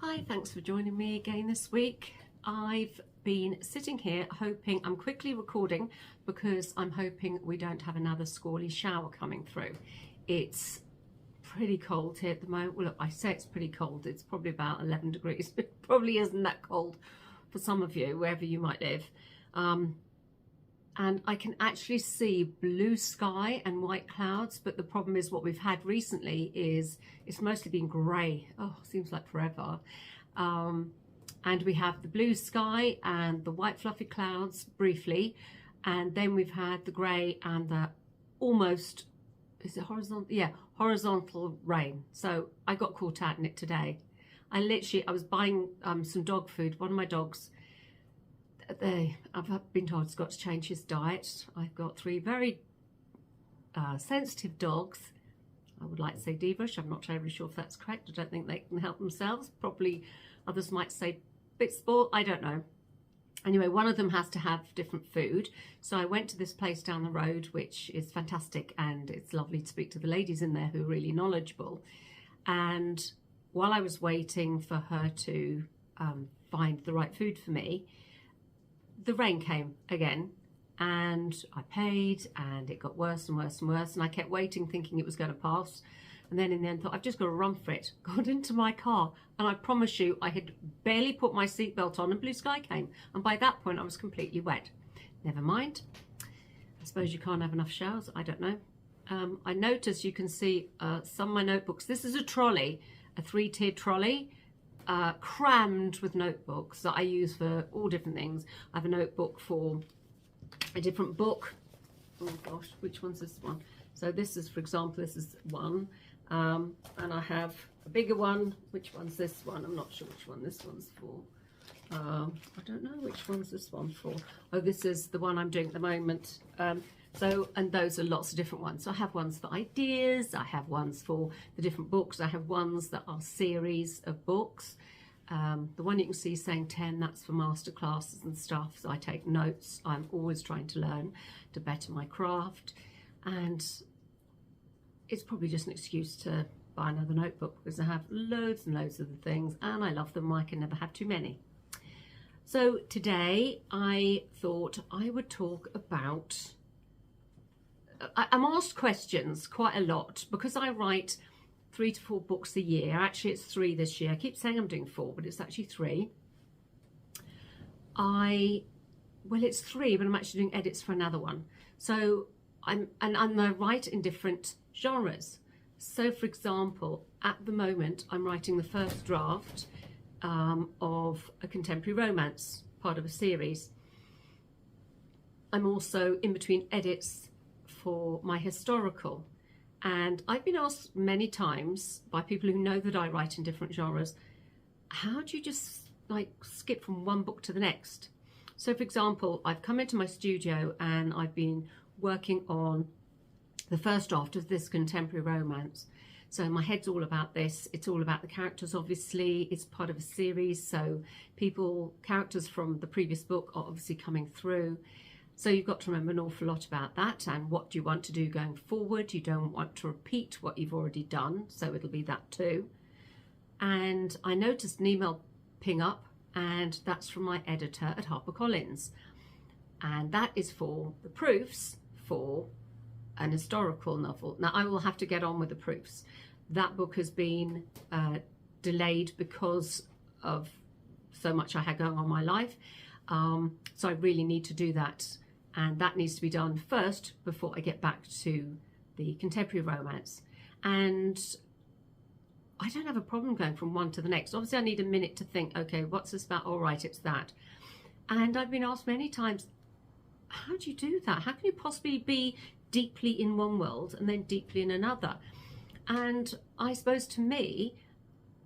Hi, thanks for joining me again this week. I've been sitting here hoping, I'm quickly recording because I'm hoping we don't have another squally shower coming through. It's pretty cold here at the moment. Well, look, I say it's pretty cold. It's probably about 11 degrees. It probably isn't that cold for some of you, wherever you might live. And I can actually see blue sky and white clouds, but the problem is what we've had recently is it's mostly been grey. Oh, seems like forever. And we have the blue sky and the white fluffy clouds briefly, and then we've had the grey and the almost, is it horizontal? Yeah, horizontal rain. So I got caught out in it today. I was buying some dog food. One of my dogs, I've been told he's got to change his diet. I've got three very sensitive dogs. I would like to say divish. I'm not terribly sure if that's correct. I don't think they can help themselves. Probably others might say bit spoiled. I don't know. Anyway, one of them has to have different food. So I went to this place down the road, which is fantastic. And it's lovely to speak to the ladies in there who are really knowledgeable. And while I was waiting for her to find the right food for me, the rain came again, and I paid, and it got worse and worse and worse, and I kept waiting thinking it was going to pass, and then in the end thought, I've just got to run for it. Got into my car, and I promise you I had barely put my seatbelt on and blue sky came, and by that point I was completely wet. Never mind, I suppose you can't have enough showers, I don't know. I noticed you can see some of my notebooks. This is a trolley, a 3-tiered trolley, crammed with notebooks that I use for all different things. I have a notebook for a different book. Oh gosh, which one's this one? So this is, for example, this is one, and I have a bigger one. Which one's this one? I'm not sure which one this one's for. I don't know which one's this one for. Oh, this is the one I'm doing at the moment. And those are lots of different ones. So I have ones for ideas, I have ones for the different books, I have ones that are series of books. The one you can see saying 10, that's for master classes and stuff. So I take notes. I'm always trying to learn to better my craft. And it's probably just an excuse to buy another notebook because I have loads and loads of the things and I love them. I can never have too many. So today I thought I would talk about, I'm asked questions quite a lot because I write 3 to 4 books a year. Actually, it's 3 this year. I keep saying I'm doing 4, but it's actually 3. Well, it's 3, but I'm actually doing edits for another one. So I write in different genres. So, for example, at the moment, I'm writing the first draft of a contemporary romance, part of a series. I'm also in between edits for my historical, and I've been asked many times by people who know that I write in different genres, how do you just like skip from one book to the next? So for example, I've come into my studio and I've been working on the first draft of this contemporary romance. So my head's all about this. It's all about the characters, obviously. It's part of a series, so characters from the previous book are obviously coming through. So you've got to remember an awful lot about that and what do you want to do going forward. You don't want to repeat what you've already done, so it'll be that too. And I noticed an email ping up, and that's from my editor at HarperCollins. And that is for the proofs for an historical novel. Now I will have to get on with the proofs. That book has been delayed because of so much I had going on in my life. So I really need to do that. And that needs to be done first before I get back to the contemporary romance. And I don't have a problem going from one to the next. Obviously, I need a minute to think, okay, what's this about? All right, it's that. And I've been asked many times, how do you do that? How can you possibly be deeply in one world and then deeply in another? And I suppose to me,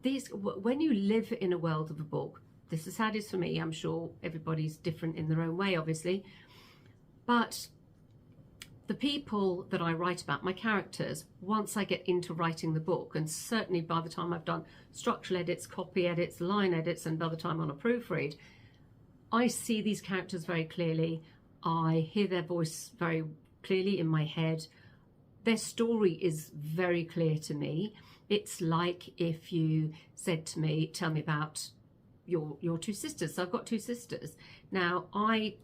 when you live in a world of a book, this is how it is for me. I'm sure everybody's different in their own way, obviously. But the people that I write about, my characters, once I get into writing the book, and certainly by the time I've done structural edits, copy edits, line edits, and by the time I'm on a proofread, I see these characters very clearly. I hear their voice very clearly in my head. Their story is very clear to me. It's like if you said to me, tell me about your two sisters. So I've got two sisters. Now, I've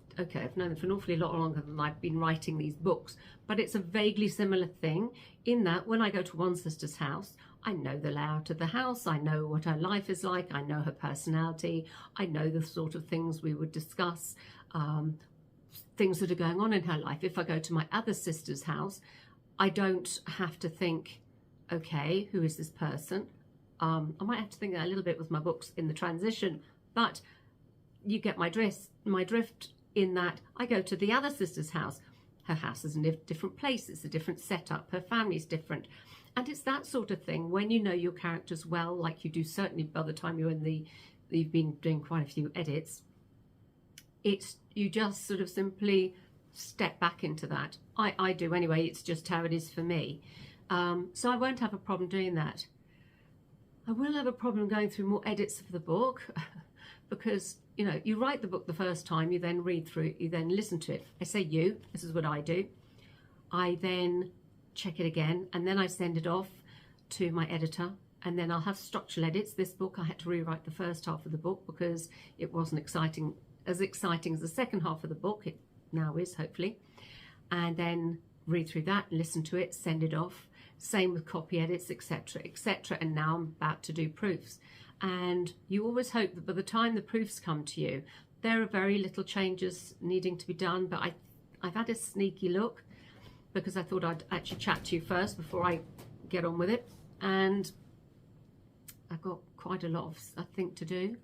known them for an awfully lot longer than I've been writing these books, but it's a vaguely similar thing in that when I go to one sister's house, I know the layout of the house, I know what her life is like, I know her personality, I know the sort of things we would discuss, things that are going on in her life. If I go to my other sister's house, I don't have to think, okay, who is this person? I might have to think that a little bit with my books in the transition, but you get my drift in that I go to the other sister's house. Her house is in a different place, it's a different setup, her family's different. And it's that sort of thing when you know your characters well, like you do certainly by the time you've been doing quite a few edits. You just sort of simply step back into that. I do anyway, it's just how it is for me. So I won't have a problem doing that. I will have a problem going through more edits of the book because, you know, you write the book the first time, you then read through it, you then listen to it. I say this is what I do. I then check it again and then I send it off to my editor, and then I'll have structural edits. This book I had to rewrite the first half of the book because it wasn't as exciting as the second half of the book. It now is, hopefully. And then read through that, listen to it, send it off. Same with copy edits, etc., etc. And now I'm about to do proofs. And you always hope that by the time the proofs come to you, there are very little changes needing to be done. But I've had a sneaky look because I thought I'd actually chat to you first before I get on with it. And I've got quite a lot of, I think, to do.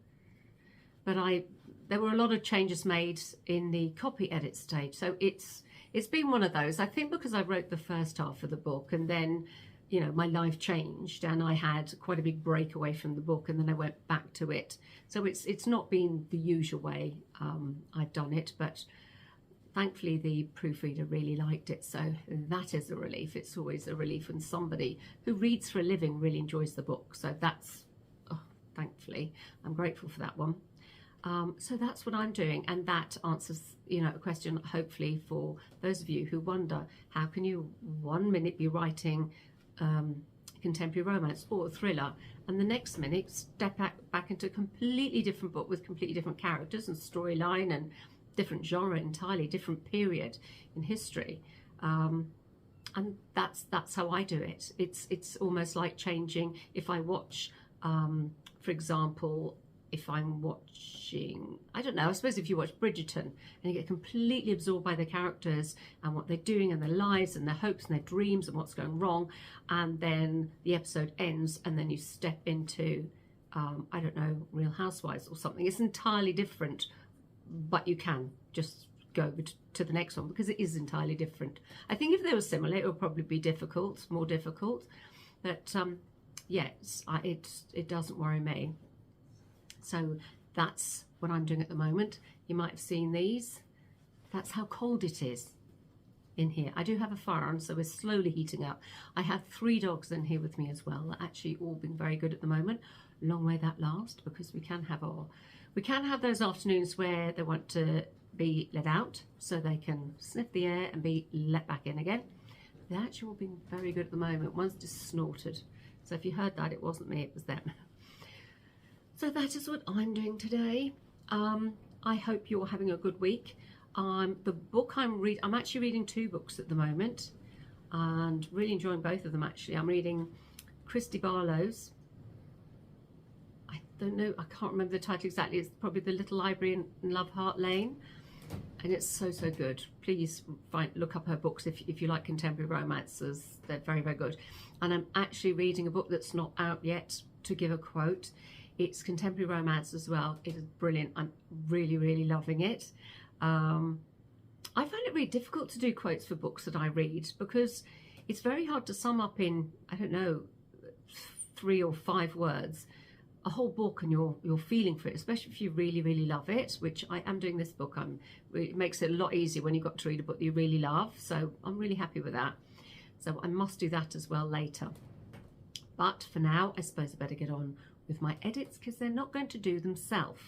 But there were a lot of changes made in the copy edit stage. So it's been one of those, I think, because I wrote the first half of the book and then, you know, my life changed and I had quite a big break away from the book and then I went back to it. So it's not been the usual way I've done it, but thankfully the proofreader really liked it. So that is a relief. It's always a relief when somebody who reads for a living really enjoys the book. So that's, thankfully, I'm grateful for that one. So that's what I'm doing, and that answers, you know, a question hopefully for those of you who wonder, how can you 1 minute be writing contemporary romance or a thriller and the next minute step back into a completely different book with completely different characters and storyline and different genre, entirely different period in history. And that's how I do it. It's almost like changing. If I watch, for example, if I'm watching, I don't know, I suppose if you watch Bridgerton and you get completely absorbed by the characters and what they're doing and their lives and their hopes and their dreams and what's going wrong, and then the episode ends and then you step into, I don't know, Real Housewives or something. It's entirely different, but you can just go to the next one because it is entirely different. I think if they were similar, it would probably be difficult, more difficult, but yes, it doesn't worry me. So that's what I'm doing at the moment. You might have seen these. That's how cold it is in here. I do have a fire on, so we're slowly heating up. I have 3 dogs in here with me as well. They're actually all been very good at the moment. Long may that last, because we can have those afternoons where they want to be let out so they can sniff the air and be let back in again. They've actually all been very good at the moment. One's just snorted. So if you heard that, it wasn't me, it was them. So that is what I'm doing today. I hope you're having a good week. The book I'm actually reading 2 books at the moment and really enjoying both of them actually. I'm reading Christy Barlow's, I don't know, I can't remember the title exactly. It's probably The Little Library in Love Heart Lane. And it's so good. Please look up her books if you like contemporary romances. They're very, very good. And I'm actually reading a book that's not out yet, to give a quote. It's contemporary romance as well. It is brilliant. I'm really, really loving it. I find it really difficult to do quotes for books that I read because it's very hard to sum up in, I don't know, 3 or 5 words a whole book and your feeling for it, especially if you really, really love it, which I am doing this book. It makes it a lot easier when you've got to read a book that you really love. So I'm really happy with that. So I must do that as well later. But for now, I suppose I better get on with my edits because they're not going to do themselves,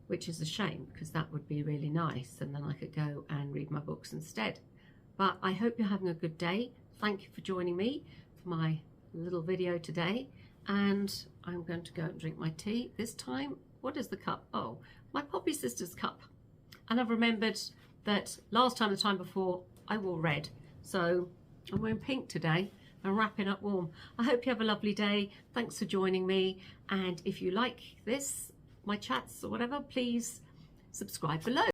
which is a shame because that would be really nice and then I could go and read my books instead. But I hope you're having a good day. Thank you for joining me for my little video today, and I'm going to go and drink my tea. This time, what is the cup? Oh, my Poppy Sisters cup. And I've remembered that last time, the time before, I wore red. So I'm wearing pink today and wrapping up warm. I hope you have a lovely day. Thanks for joining me. And if you like this, my chats or whatever, please subscribe below.